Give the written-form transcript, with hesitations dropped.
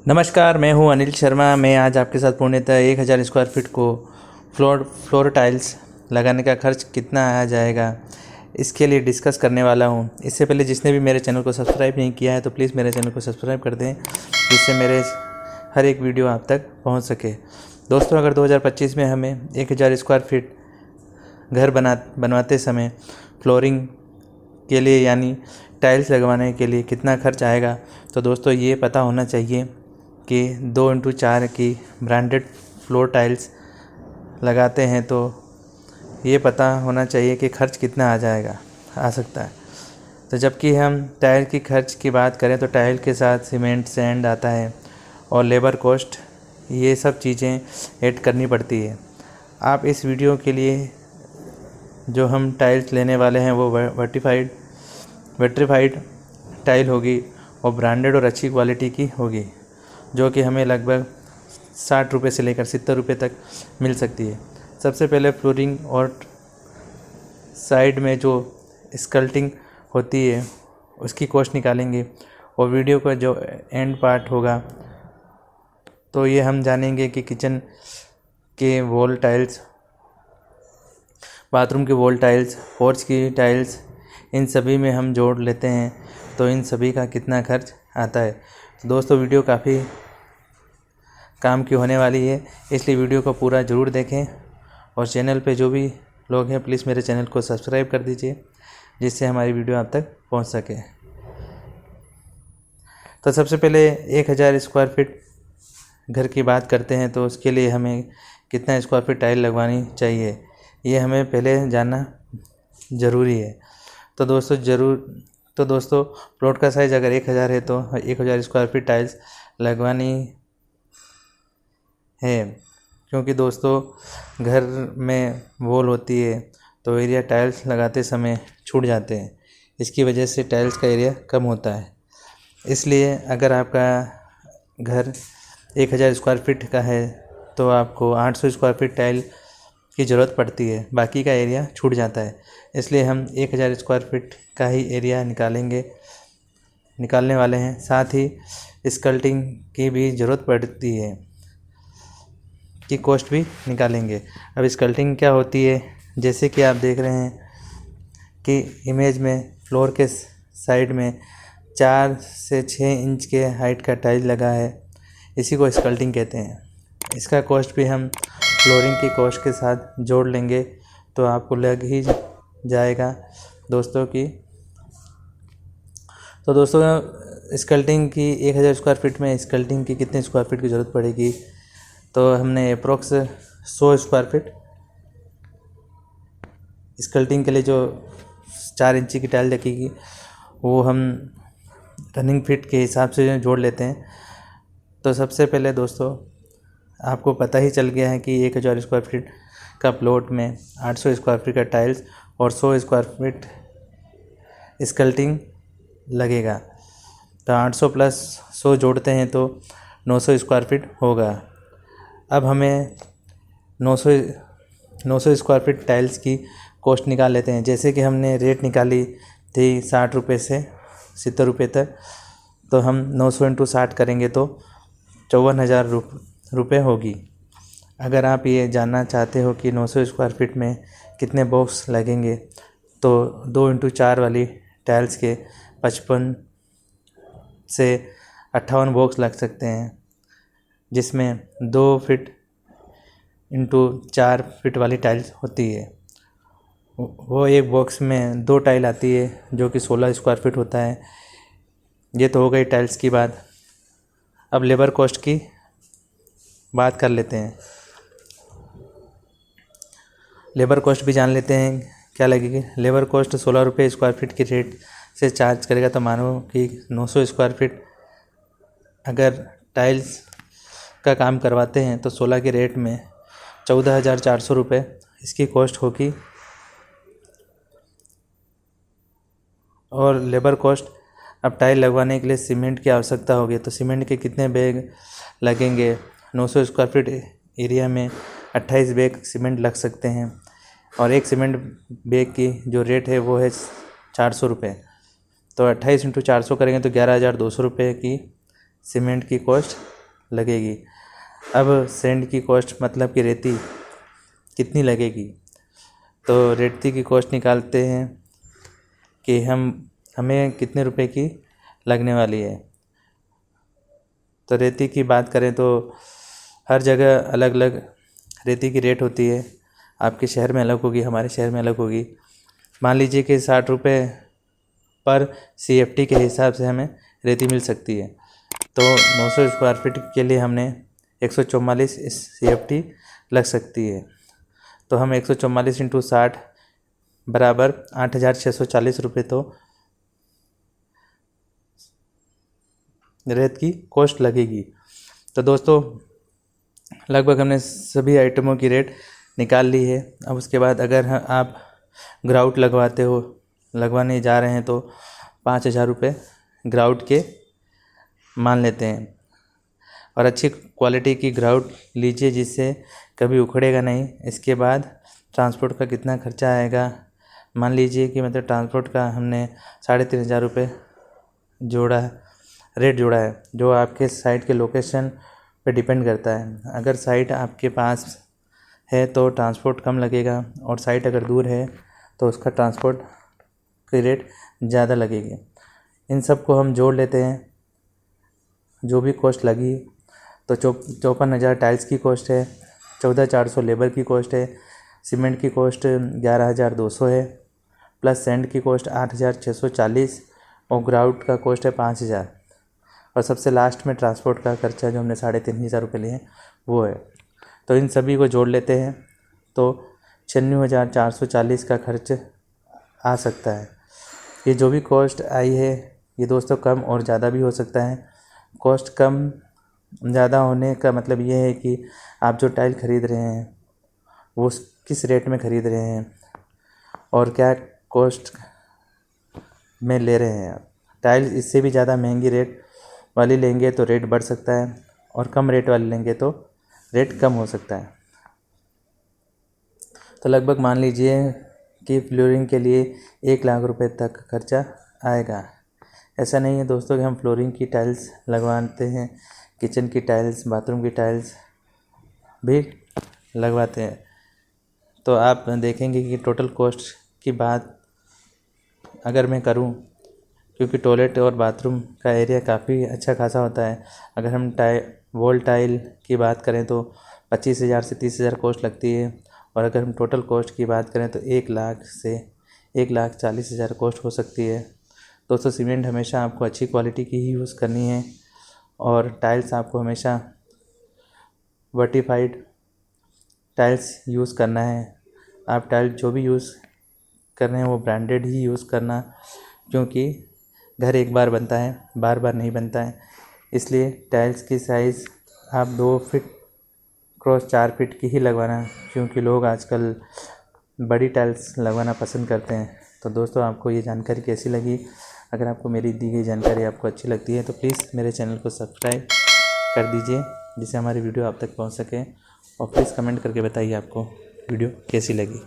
नमस्कार, मैं हूं अनिल शर्मा। मैं आज आपके साथ पूर्णतः 1000 स्क्वायर फीट को फ्लोर टाइल्स लगाने का खर्च कितना आ जाएगा, इसके लिए डिस्कस करने वाला हूं। इससे पहले जिसने भी मेरे चैनल को सब्सक्राइब नहीं किया है तो प्लीज़ मेरे चैनल को सब्सक्राइब कर दें, जिससे मेरे हर एक वीडियो आप तक पहुंच सके। दोस्तों, अगर 2025 में हमें 1000 स्क्वायर फीट घर बनवाते समय फ्लोरिंग के लिए यानी टाइल्स लगवाने के लिए कितना खर्च आएगा, तो दोस्तों ये पता होना चाहिए कि 2x4 की ब्रांडेड फ्लोर टाइल्स लगाते हैं तो ये पता होना चाहिए कि खर्च कितना आ सकता है। तो जबकि हम टाइल की खर्च की बात करें तो टाइल के साथ सीमेंट, सैंड आता है और लेबर कॉस्ट, ये सब चीज़ें ऐड करनी पड़ती है। आप इस वीडियो के लिए जो हम टाइल्स लेने वाले हैं वो वेट्रीफाइड टाइल होगी और ब्रांडेड और अच्छी क्वालिटी की होगी, जो कि हमें लगभग 60 रुपये से लेकर 70 रुपये तक मिल सकती है। सबसे पहले फ्लोरिंग और साइड में जो स्कल्टिंग होती है उसकी कॉस्ट निकालेंगे और वीडियो का जो एंड पार्ट होगा तो ये हम जानेंगे कि किचन के वॉल टाइल्स, बाथरूम की वॉल टाइल्स, पोर्च की टाइल्स, इन सभी में हम जोड़ लेते हैं तो इन सभी का कितना खर्च आता है। तो दोस्तों, वीडियो काफ़ी काम की होने वाली है, इसलिए वीडियो को पूरा ज़रूर देखें और चैनल पे जो भी लोग हैं प्लीज़ मेरे चैनल को सब्सक्राइब कर दीजिए, जिससे हमारी वीडियो आप तक पहुंच सके। तो सबसे पहले 1000 स्क्वायर फीट घर की बात करते हैं तो उसके लिए हमें कितना स्क्वायर फीट टाइल लगवानी चाहिए, ये हमें पहले जानना ज़रूरी है। तो दोस्तों प्लॉट का साइज़ अगर 1000 है तो 1000 स्क्वायर फीट टाइल्स लगवानी है, क्योंकि दोस्तों घर में वॉल होती है तो एरिया टाइल्स लगाते समय छूट जाते हैं, इसकी वजह से टाइल्स का एरिया कम होता है। इसलिए अगर आपका घर 1000 स्क्वायर फीट का है तो आपको 800 स्क्वायर फीट टाइल की ज़रूरत पड़ती है, बाकी का एरिया छूट जाता है। इसलिए हम 1000 स्क्वायर फीट का ही एरिया निकालने वाले हैं। साथ ही स्कल्टिंग की भी ज़रूरत पड़ती है, की कॉस्ट भी निकालेंगे। अब स्कल्टिंग क्या होती है, जैसे कि आप देख रहे हैं कि इमेज में फ्लोर के साइड में 4 से 6 इंच के हाइट का टाइल लगा है, इसी को स्कल्टिंग कहते हैं। इसका कॉस्ट भी हम फ्लोरिंग की कॉस्ट के साथ जोड़ लेंगे तो आपको लग ही जाएगा दोस्तों की। तो दोस्तों, स्कल्टिंग की 1000 स्क्वायर फीट में स्कल्टिंग की कितने स्क्वायर फीट की ज़रूरत पड़ेगी, तो हमने अप्रोक्स 100 स्क्वायर फीट स्कल्टिंग के लिए जो 4 इंची की टाइल लगेगी वो हम रनिंग फीट के हिसाब से जोड़ लेते हैं। तो सबसे पहले दोस्तों, आपको पता ही चल गया है कि 1000 स्क्वायर फीट का प्लॉट में 800 स्क्वायर फीट का टाइल्स और 100 स्क्वायर फीट स्कल्टिंग लगेगा। तो 800 प्लस 100 जोड़ते हैं तो 900 स्क्वायर फीट होगा। अब हमें 900 स्क्वायर फीट टाइल्स की कॉस्ट निकाल लेते हैं। जैसे कि हमने रेट निकाली थी 60 रुपये से 70 रुपये तक, तो हम 900 इंटू 60 करेंगे तो 54,000 रुपये होगी। अगर आप ये जानना चाहते हो कि 900 स्क्वायर फीट में कितने बॉक्स लगेंगे तो 2x4 वाली टाइल्स के 55 से 58 बॉक्स लग सकते हैं, जिसमें 2 फीट इंटू 4 फीट वाली टाइल्स होती है। वो एक बॉक्स में 2 टाइल आती है जो कि 16 स्क्वायर फीट होता है। ये तो हो गई टाइल्स की बात। अब लेबर कॉस्ट की बात कर लेते हैं। लेबर कॉस्ट भी जान लेते हैं क्या लगेगी। लेबर कॉस्ट 16 रुपये स्क्वायर फीट की रेट से चार्ज करेगा, तो मानो कि 900 स्क्वायर फीट अगर टाइल्स का काम करवाते हैं तो 16 के रेट में 14,400 रुपये इसकी कॉस्ट होगी। और लेबर कॉस्ट, अब टाइल लगवाने के लिए सीमेंट की आवश्यकता होगी, तो सीमेंट के कितने बैग लगेंगे। 900 स्क्वायर फीट एरिया में 28 बैग सीमेंट लग सकते हैं और एक सीमेंट बैग की जो रेट है वो है 400 रुपये। तो 28 इंटू 400 करेंगे तो 11,200 रुपये की सीमेंट की कॉस्ट लगेगी। अब सैंड की कॉस्ट मतलब कि रेती कितनी लगेगी, तो रेती की कॉस्ट निकालते हैं कि हमें कितने रुपए की लगने वाली है। तो रेती की बात करें तो हर जगह अलग अलग रेती की रेट होती है। आपके शहर में अलग होगी, हमारे शहर में अलग होगी। मान लीजिए कि 60 रुपये पर CFT के हिसाब से हमें रेती मिल सकती है। तो 900 स्क्वायर फीट के लिए हमने 144 CFT लग सकती है। तो हम 144 इंटू 60 बराबर 8,640 रुपये तो रेत की कॉस्ट लगेगी। तो दोस्तों लगभग हमने सभी आइटमों की रेट निकाल ली है। अब उसके बाद अगर आप ग्राउट लगवाने जा रहे हैं तो 5,000 रुपये ग्राउट के मान लेते हैं। और अच्छी क्वालिटी की ग्राउट लीजिए जिससे कभी उखड़ेगा नहीं। इसके बाद ट्रांसपोर्ट का कितना खर्चा आएगा, मान लीजिए कि मतलब ट्रांसपोर्ट का हमने 3,500 रुपये रेट जोड़ा है, जो आपके साइट के लोकेशन पे डिपेंड करता है। अगर साइट आपके पास है तो ट्रांसपोर्ट कम लगेगा, और साइट अगर दूर है तो उसका ट्रांसपोर्ट की रेट ज़्यादा लगेगी। इन सब को हम जोड़ लेते हैं, जो भी कॉस्ट लगी। तो 54,000 टाइल्स की कॉस्ट है, 14,400 लेबर की कॉस्ट है, सीमेंट की कॉस्ट 11,200 है, प्लस सैंड की कॉस्ट 8,640 और ग्राउट का कॉस्ट है 5,000। और सबसे लास्ट में ट्रांसपोर्ट का खर्चा जो हमने 3,500 रुपये लिए वो है। तो इन सभी को जोड़ लेते हैं तो 96,440 का खर्च आ सकता है। ये जो भी कॉस्ट आई है ये दोस्तों कम और ज़्यादा भी हो सकता है। कॉस्ट कम ज़्यादा होने का मतलब ये है कि आप जो टाइल ख़रीद रहे हैं वो किस रेट में ख़रीद रहे हैं और क्या कॉस्ट में ले रहे हैं। टाइल इससे भी ज़्यादा महंगी रेट वाली लेंगे तो रेट बढ़ सकता है, और कम रेट वाली लेंगे तो रेट कम हो सकता है। तो लगभग मान लीजिए कि फ्लोरिंग के लिए 1,00,000 रुपये तक खर्चा आएगा। ऐसा नहीं है दोस्तों कि हम फ्लोरिंग की टाइल्स लगवाते हैं, किचन की टाइल्स, बाथरूम की टाइल्स भी लगवाते हैं। तो आप देखेंगे कि टोटल कॉस्ट की बात अगर मैं करूं, क्योंकि टॉयलेट और बाथरूम का एरिया काफ़ी अच्छा खासा होता है। अगर हम वॉल टाइल की बात करें तो 25,000 से 30,000 कॉस्ट लगती है। और अगर हम टोटल कॉस्ट की बात करें तो 1,00,000 से 1,40,000 कॉस्ट हो सकती है। दोस्तों सीमेंट हमेशा आपको अच्छी क्वालिटी की ही यूज़ करनी है, और टाइल्स आपको हमेशा वर्टिफाइड टाइल्स यूज़ करना है। आप टाइल जो भी यूज़ कर रहे हैं वो ब्रांडेड ही यूज़ करना, क्योंकि घर एक बार बनता है, बार बार नहीं बनता है। इसलिए टाइल्स की साइज़ आप 2 फीट क्रॉस 4 फीट की ही लगवाना, क्योंकि लोग आजकल बड़ी टाइल्स लगवाना पसंद करते हैं। तो दोस्तों आपको ये जानकारी कैसी लगी? अगर आपको मेरी दी गई जानकारी आपको अच्छी लगती है तो प्लीज़ मेरे चैनल को सब्सक्राइब कर दीजिए, जिससे हमारी वीडियो आप तक पहुंच सके। और प्लीज़ कमेंट करके बताइए आपको वीडियो कैसी लगी।